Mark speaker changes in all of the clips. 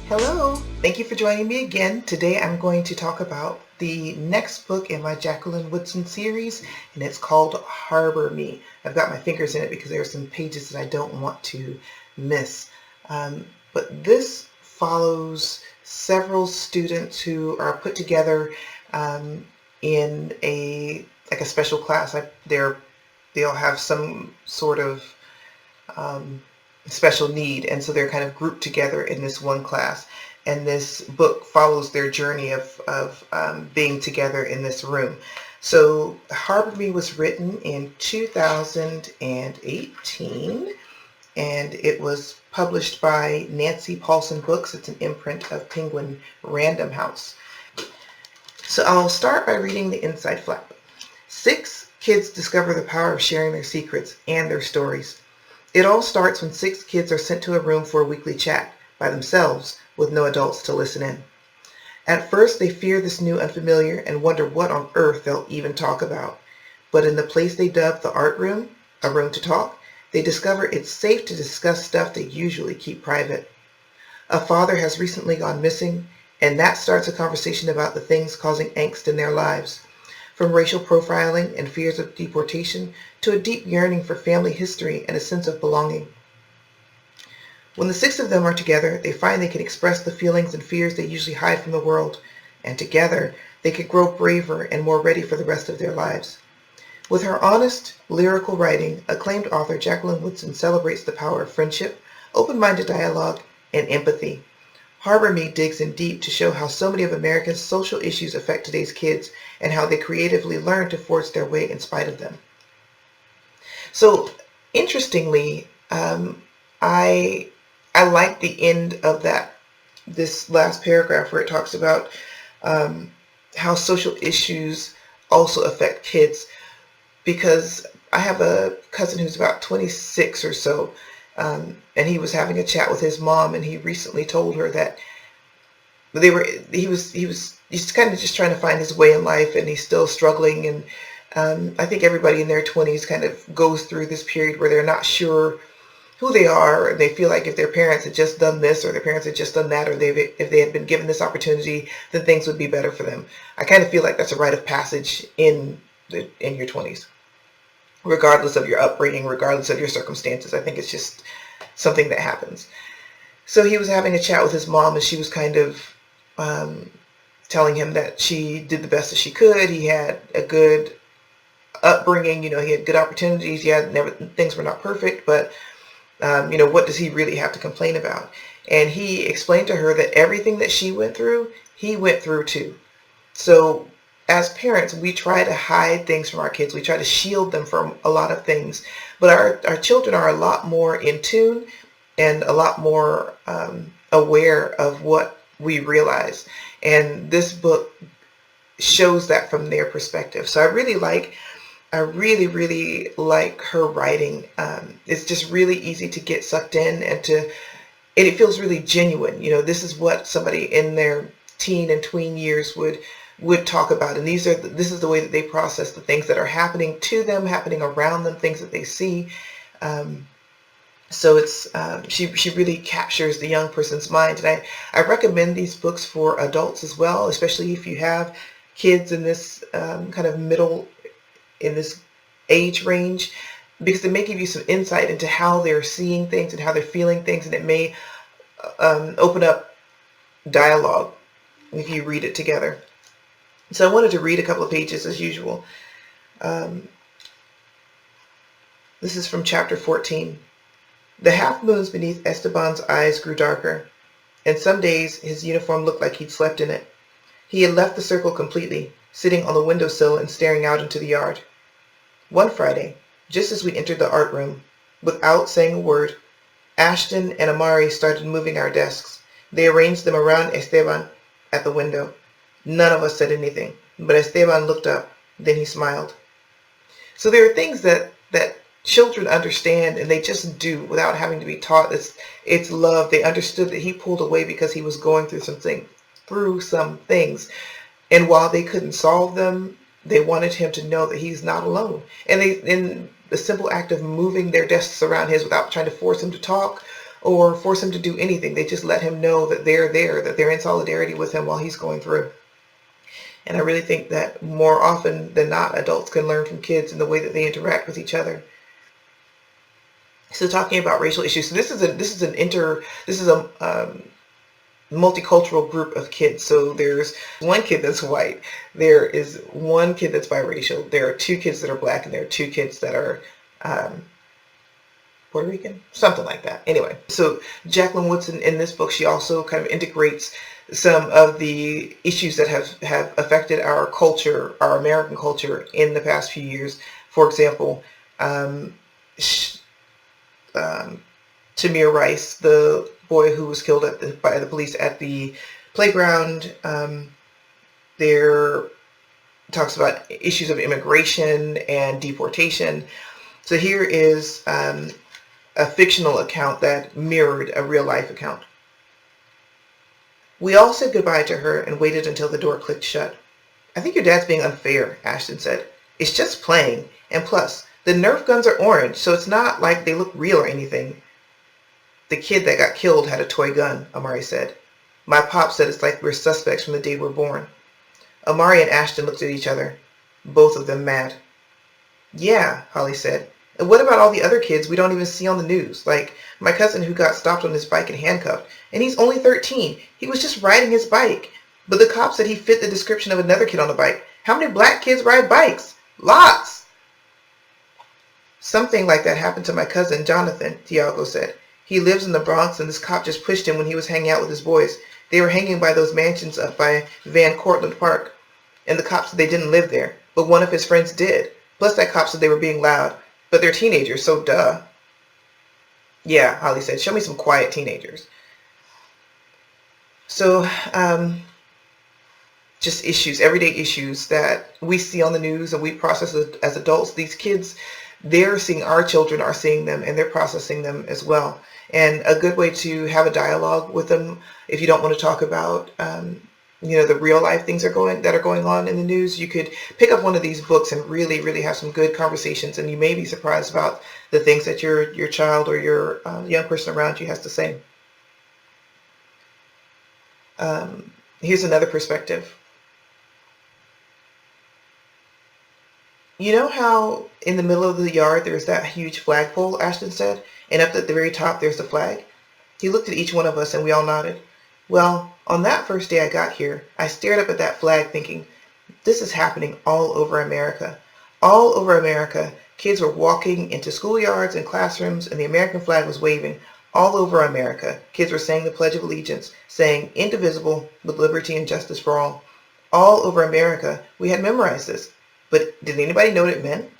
Speaker 1: Hello, thank you for joining me again. Today I'm going to talk about the next book in my Jacqueline Woodson series, and it's called HarborMe. I've got my fingers in it because there are some pages that I don't want to miss. But this follows several students who are put together in a special class. They'll have some sort of special need, and so they're kind of grouped together in this one class, and this book follows their journey of being together in this room. So HarborMe was written in 2018, and it was published by Nancy Paulson Books. It's an imprint of Penguin Random House. So I'll start by reading the inside flap. 6 kids discover the power of sharing their secrets and their stories. It all starts when 6 kids are sent to a room for a weekly chat by themselves with no adults to listen in. At first, they fear this new unfamiliar and wonder what on earth they'll even talk about. But in the place they dub the art room, a room to talk, they discover it's safe to discuss stuff they usually keep private. A father has recently gone missing, and that starts a conversation about the things causing angst in their lives. From racial profiling and fears of deportation to a deep yearning for family history and a sense of belonging. When the 6 of them are together, they find they can express the feelings and fears they usually hide from the world, and together they can grow braver and more ready for the rest of their lives. With her honest, lyrical writing, acclaimed author Jacqueline Woodson celebrates the power of friendship, open-minded dialogue, and empathy. HarborMe digs in deep to show how so many of America's social issues affect today's kids and how they creatively learn to forge their way in spite of them. So, interestingly, I like the end of this last paragraph where it talks about how social issues also affect kids, because I have a cousin who's about 26 or so. And he was having a chat with his mom, and he recently told her that he was kind of just trying to find his way in life, and he's still struggling. And I think everybody in their 20s kind of goes through this period where they're not sure who they are, and they feel like if their parents had just done this, or their parents had just done that, or if they had been given this opportunity, then things would be better for them. I kind of feel like that's a rite of passage in your 20s. Regardless of your upbringing, regardless of your circumstances. I think it's just something that happens. So he was having a chat with his mom, and she was kind of telling him that she did the best that she could. He had a good upbringing, he had good opportunities. Things were not perfect, but what does he really have to complain about? And he explained to her that everything that she went through, he went through too. So as parents, we try to hide things from our kids. We try to shield them from a lot of things. But our children are a lot more in tune and a lot more aware of what we realize. And this book shows that from their perspective. So I really like her writing. It's just really easy to get sucked in, and it feels really genuine. This is what somebody in their teen and tween years would talk about, and this is the way that they process the things that are happening to them, happening around them, things that they see. So it's she really captures the young person's mind, and I recommend these books for adults as well, especially if you have kids in this kind of in this age range, because it may give you some insight into how they're seeing things and how they're feeling things, and it may open up dialogue if you read it together. So I wanted to read a couple of pages as usual. This is from chapter 14. The half moons beneath Esteban's eyes grew darker, and some days his uniform looked like he'd slept in it. He had left the circle completely, sitting on the windowsill and staring out into the yard. One Friday, just as we entered the art room, without saying a word, Ashton and Amari started moving our desks. They arranged them around Esteban at the window. None of us said anything, but Esteban looked up. Then he smiled. So there are things that children understand, and they just do without having to be taught. It's love. They understood that he pulled away because he was going through some things, and while they couldn't solve them, they wanted him to know that he's not alone. And in the simple act of moving their desks around his without trying to force him to talk, or force him to do anything. They just let him know that they're there, that they're in solidarity with him while he's going through. And I really think that more often than not, adults can learn from kids in the way that they interact with each other. So talking about racial issues. So this is a multicultural group of kids. So there's one kid that's white. There is one kid that's biracial. There are two kids that are black, and there are two kids that are Puerto Rican, something like that. Anyway, so Jacqueline Woodson in this book, she also kind of integrates some of the issues that have affected our culture, our American culture, in the past few years. For example, Tamir Rice, the boy who was killed by the police at the playground. There talks about issues of immigration and deportation. So here is a fictional account that mirrored a real life account. We all said goodbye to her and waited until the door clicked shut. I think your dad's being unfair, Ashton said. It's just playing. And plus, the Nerf guns are orange, so it's not like they look real or anything. The kid that got killed had a toy gun, Amari said. My pop said it's like we're suspects from the day we're born. Amari and Ashton looked at each other, both of them mad. Yeah, Holly said. And what about all the other kids we don't even see on the news? Like my cousin who got stopped on his bike and handcuffed. And he's only 13. He was just riding his bike. But the cop said he fit the description of another kid on the bike. How many black kids ride bikes? Lots! Something like that happened to my cousin, Jonathan, Tiago said. He lives in the Bronx, and this cop just pushed him when he was hanging out with his boys. They were hanging by those mansions up by Van Cortlandt Park. And the cop said they didn't live there, but one of his friends did. Plus that cop said they were being loud. But they're teenagers, so duh. Yeah, Holly said, show me some quiet teenagers. So, just issues, everyday issues that we see on the news and we process as adults. These kids, they're seeing our children are seeing them, and they're processing them as well. And a good way to have a dialogue with them, if you don't want to talk about the real life things that are going on in the news, you could pick up one of these books and really, really have some good conversations, and you may be surprised about the things that your child or your young person around you has to say. Here's another perspective. You know how in the middle of the yard there's that huge flagpole, Ashton said, and up at the very top there's the flag? He looked at each one of us and we all nodded. Well, on that first day I got here, I stared up at that flag thinking, this is happening all over America. All over America, kids were walking into schoolyards and classrooms, and the American flag was waving. All over America, kids were saying the Pledge of Allegiance, saying indivisible with liberty and justice for all. All over America, we had memorized this. But did anybody know what it meant?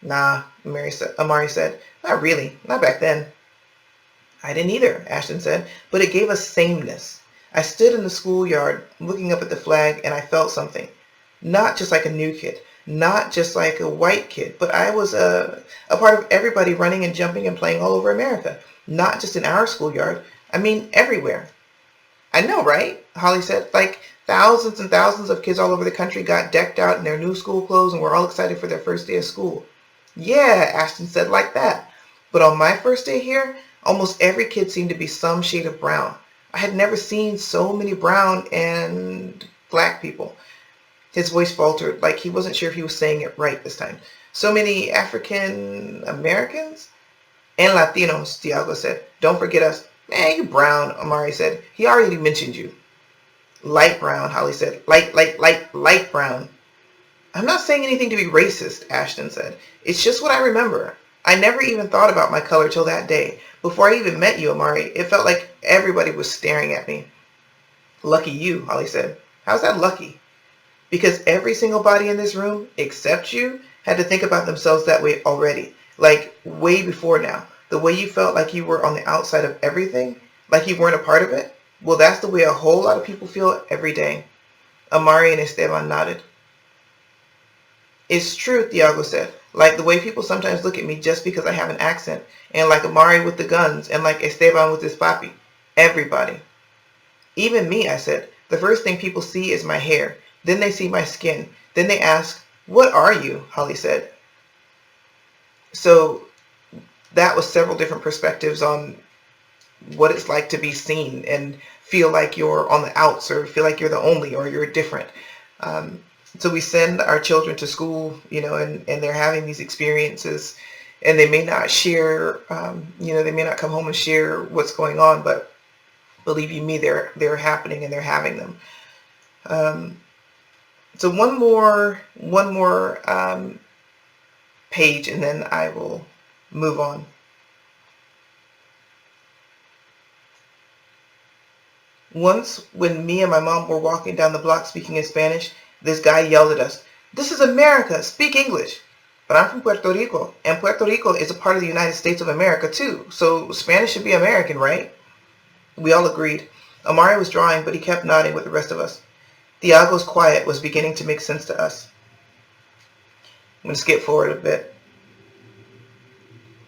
Speaker 1: Nah, Amari said. Not really, not back then. I didn't either, Ashton said, but it gave us sameness. I stood in the schoolyard looking up at the flag, and I felt something. Not just like a new kid, not just like a white kid, but I was a part of everybody running and jumping and playing all over America. Not just in our schoolyard, I mean everywhere. I know, right? Holly said. Like thousands and thousands of kids all over the country got decked out in their new school clothes and were all excited for their first day of school. Yeah, Ashton said, like that. But on my first day here, almost every kid seemed to be some shade of brown. I had never seen so many brown and black people. His voice faltered, like he wasn't sure if he was saying it right this time. So many African Americans? And Latinos, Tiago said. Don't forget us. Man, you brown, Amari said. He already mentioned you. Light brown, Holly said. Light brown. I'm not saying anything to be racist, Ashton said. It's just what I remember. I never even thought about my color till that day. Before I even met you, Amari, it felt like everybody was staring at me. Lucky you, Holly said. How's that lucky? Because every single body in this room, except you, had to think about themselves that way already. Like, way before now. The way you felt like you were on the outside of everything, like you weren't a part of it. Well, that's the way a whole lot of people feel every day. Amari and Esteban nodded. It's true, Tiago said. Like the way people sometimes look at me just because I have an accent. And like Amari with the guns. And like Esteban with his papi. Everybody. Even me, I said. The first thing people see is my hair. Then they see my skin. Then they ask, what are you? Holly said. So that was several different perspectives on what it's like to be seen and feel like you're on the outs or feel like you're the only or you're different. So we send our children to school, and they're having these experiences, and they may not share, they may not come home and share what's going on, but believe you me, they're happening and they're having them. So one more page, and then I will move on. Once, when me and my mom were walking down the block speaking in Spanish, this guy yelled at us, "This is America, speak English." But I'm from Puerto Rico, and Puerto Rico is a part of the United States of America too, so Spanish should be American, right? We all agreed. Amari was drawing, but he kept nodding with the rest of us. Thiago's quiet was beginning to make sense to us. I'm going to skip forward a bit.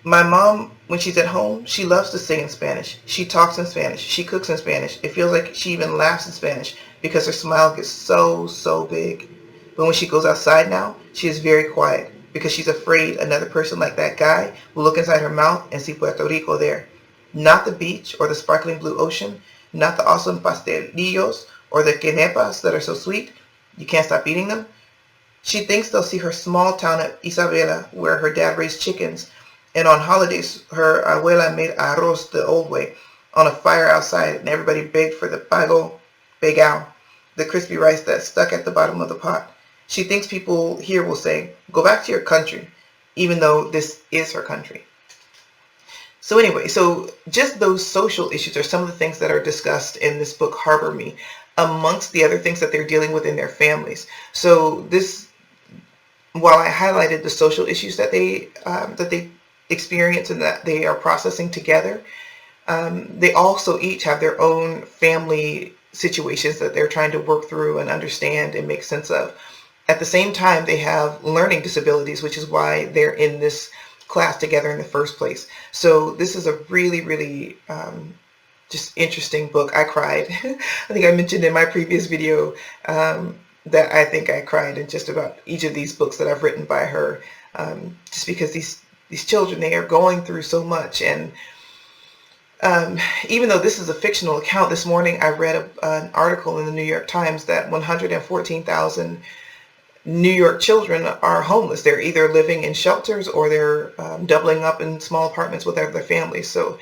Speaker 1: My mom, when she's at home, she loves to sing in Spanish. She talks in Spanish. She cooks in Spanish. It feels like she even laughs in Spanish because her smile gets so big. But when she goes outside now, she is very quiet because she's afraid another person like that guy will look inside her mouth and see Puerto Rico there. Not the beach or the sparkling blue ocean, not the awesome pastelillos or the quenepas that are so sweet, you can't stop eating them. She thinks they'll see her small town at Isabela where her dad raised chickens, and on holidays her abuela made arroz the old way on a fire outside, and everybody begged for the pegao, the crispy rice that stuck at the bottom of the pot. She thinks people here will say, "Go back to your country," even though this is her country. So anyway, so just those social issues are some of the things that are discussed in this book, HarborMe, amongst the other things that they're dealing with in their families. So this, while I highlighted the social issues that they experience and that they are processing together, they also each have their own family situations that they're trying to work through and understand and make sense of. At the same time, they have learning disabilities, which is why they're in this class together in the first place. So this is a really just interesting book. I cried. I think I mentioned in my previous video that I think I cried in just about each of these books that I've written by her, just because these children, they are going through so much. And even though this is a fictional account, this morning I read an article in the New York Times that 114,000 New York children are homeless. They're either living in shelters or they're doubling up in small apartments with their families. So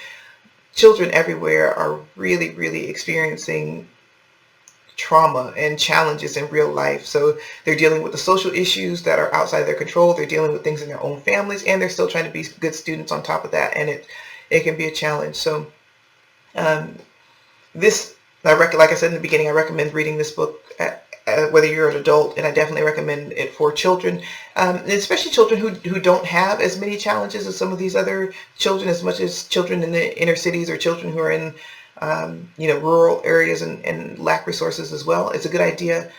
Speaker 1: children everywhere are really experiencing trauma and challenges in real life. So they're dealing with the social issues that are outside their control. They're dealing with things in their own families, and they're still trying to be good students on top of that. And it can be a challenge. So like I said in the beginning, I recommend reading this book whether you're an adult, and I definitely recommend it for children, especially children who don't have as many challenges as some of these other children, as much as children in the inner cities or children who are in rural areas and lack resources as well. It's a good idea.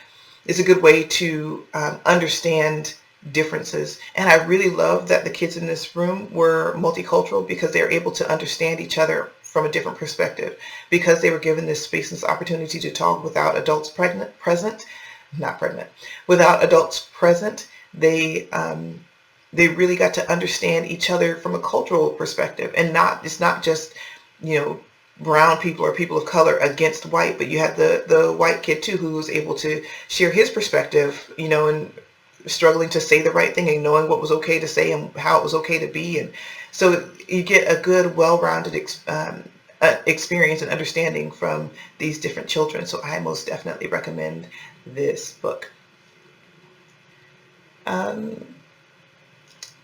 Speaker 1: It's a good way to understand differences. And I really love that the kids in this room were multicultural, because they're able to understand each other from a different perspective, because they were given this space and this opportunity to talk without adults without adults present. They really got to understand each other from a cultural perspective, and it's not just brown people or people of color against white, but you had the white kid too, who was able to share his perspective, and struggling to say the right thing and knowing what was okay to say and how it was okay to be. And so you get a good, well-rounded experience and understanding from these different children. So I most definitely recommend this book.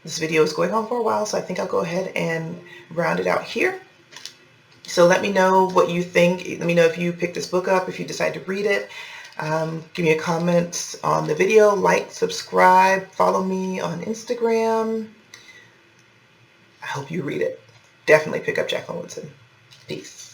Speaker 1: This video is going on for a while, so I think I'll go ahead and round it out here. So let me know what you think. Let me know if you picked this book up, if you decide to read it. Give me a comment on the video, like, subscribe, follow me on Instagram. I hope you read it. Definitely pick up Jacqueline Woodson. Peace.